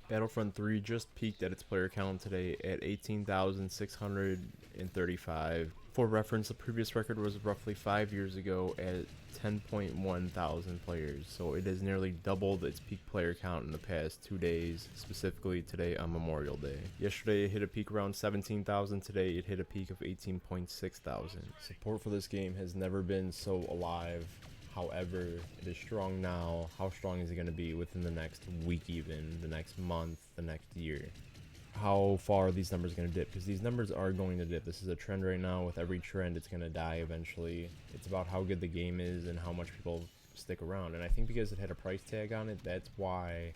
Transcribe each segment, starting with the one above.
Battlefront 3 just peaked at its player count today at 18,635. For reference, the previous record was roughly 5 years ago at 10.1 thousand players, so it has nearly doubled its peak player count in the past 2 days, specifically today on Memorial Day. Yesterday it hit a peak around 17,000, today it hit a peak of 18.6 thousand. Support for this game has never been so alive. However, it is strong now. How strong is it going to be within the next week, even the next month, the next year? How far are these numbers going to dip? Because these numbers are going to dip. This is a trend right now. With every trend, it's going to die eventually. It's about how good the game is and how much people stick around. And I think because it had a price tag on it, that's why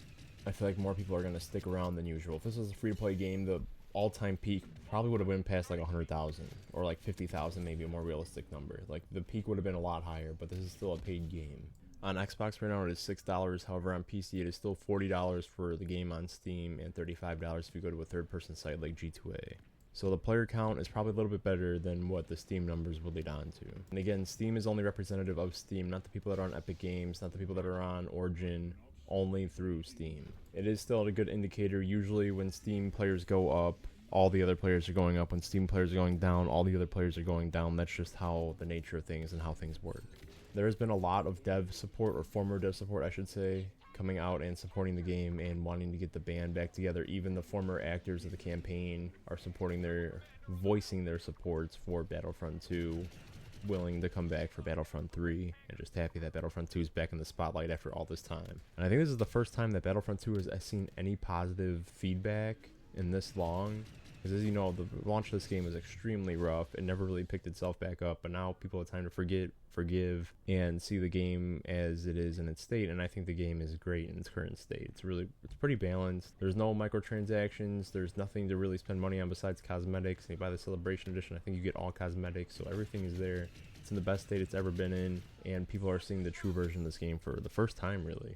I feel like more people are going to stick around than usual. If this was a free-to-play game, the all-time peak probably would have been past like 100,000 or like 50,000, maybe a more realistic number. Like the peak would have been a lot higher, but this is still a paid game. On Xbox right now it is $6, however on PC it is still $40 for the game on Steam and $35 if you go to a third-person site like G2A. So the player count is probably a little bit better than what the Steam numbers will lead on to. And again, Steam is only representative of Steam, not the people that are on Epic Games, not the people that are on Origin, only through Steam. It is still a good indicator. Usually when Steam players go up, all the other players are going up. When Steam players are going down, all the other players are going down. That's just how the nature of things and how things work. There has been a lot of dev support, or former dev support I should say, coming out and supporting the game and wanting to get the band back together. Even the former actors of the campaign are voicing their supports for Battlefront 2, willing to come back for Battlefront 3, and just happy that Battlefront 2 is back in the spotlight after all this time. And I think this is the first time that Battlefront 2 has seen any positive feedback in this long. Because as you know, the launch of this game was extremely rough. It never really picked itself back up, but now people have time to forgive, and see the game as it is in its state. And I think the game is great in its current state. It's pretty balanced. There's no microtransactions. There's nothing to really spend money on besides cosmetics. And you buy the Celebration Edition, I think you get all cosmetics, so everything is there. It's in the best state it's ever been in, and people are seeing the true version of this game for the first time, really.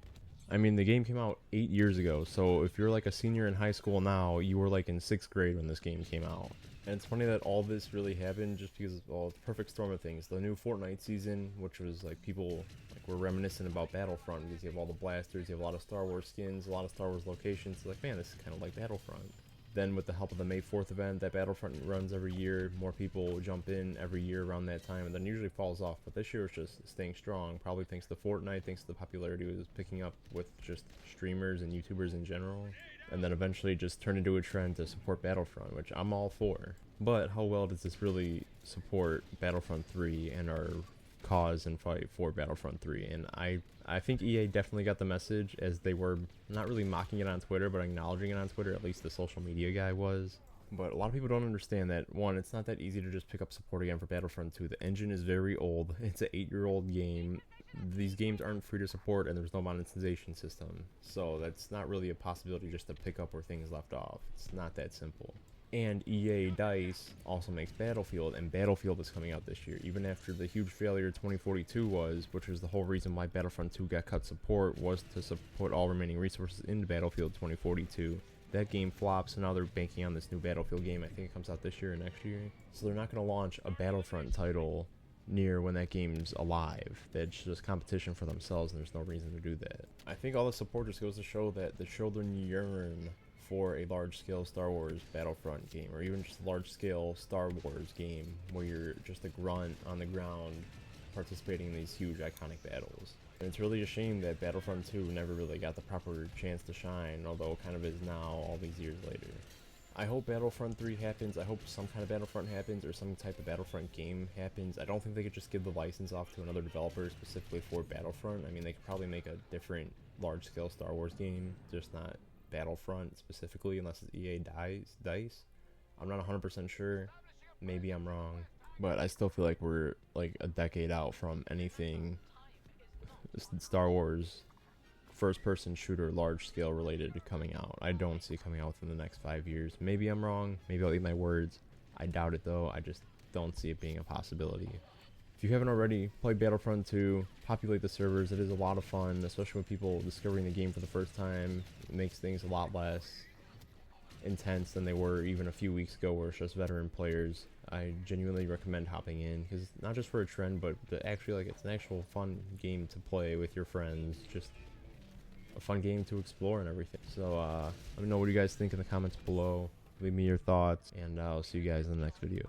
I mean, the game came out 8 years ago, so if you're like a senior in high school now, you were like in 6th grade when this game came out. And it's funny that all this really happened just because of, well, the perfect storm of things. The new Fortnite season, which was like people like were reminiscent about Battlefront because you have all the blasters, you have a lot of Star Wars skins, a lot of Star Wars locations. It's like, man, this is kind of like Battlefront. Then with the help of the May 4th event that Battlefront runs every year, more people jump in every year around that time, and then usually falls off. But this year it's just staying strong, probably thanks to Fortnite, thanks to the popularity it was picking up with just streamers and YouTubers in general. And then eventually just turned into a trend to support Battlefront, which I'm all for. But how well does this really support Battlefront 3 and our cause and fight for Battlefront 3? And I think EA definitely got the message, as they were not really mocking it on Twitter, but acknowledging it on Twitter. At least the social media guy was. But a lot of people don't understand that, one, it's not that easy to just pick up support again for Battlefront 2. The engine is very old. It's an 8-year-old game. These games aren't free to support, and there's no monetization system. So that's not really a possibility just to pick up where things left off. It's not that simple. And EA DICE also makes Battlefield, and Battlefield is coming out this year, even after the huge failure 2042 was, which was the whole reason why Battlefront 2 got cut support, was to put all remaining resources into Battlefield 2042. That game flops, so now they're banking on this new Battlefield game. I think it comes out this year or next year. So they're not going to launch a Battlefront title near when that game's alive. That's just competition for themselves, and there's no reason to do that. I think all the support just goes to show that the children yearn for a large-scale Star Wars Battlefront game, or even just a large-scale Star Wars game where you're just a grunt on the ground participating in these huge iconic battles. And it's really a shame that Battlefront 2 never really got the proper chance to shine, although it kind of is now all these years later. I hope Battlefront 3 happens. I hope some kind of Battlefront happens, or some type of Battlefront game happens. I don't think they could just give the license off to another developer specifically for Battlefront. I mean, they could probably make a different large-scale Star Wars game, just not Battlefront specifically, unless it's EA DICE. I'm not 100% sure. Maybe I'm wrong. But I still feel like we're like a decade out from anything Star Wars first-person shooter large-scale related coming out. I don't see it coming out within the next 5 years. Maybe I'm wrong. Maybe I'll eat my words. I doubt it, though. I just don't see it being a possibility. If you haven't already, play Battlefront 2, populate the servers. It is a lot of fun, especially with people discovering the game for the first time. It makes things a lot less intense than they were even a few weeks ago, where it's just veteran players. I genuinely recommend hopping in, because not just for a trend, but to actually, like, it's an actual fun game to play with your friends. Just a fun game to explore and everything. So let me know what you guys think in the comments below. Leave me your thoughts, and I'll see you guys in the next video.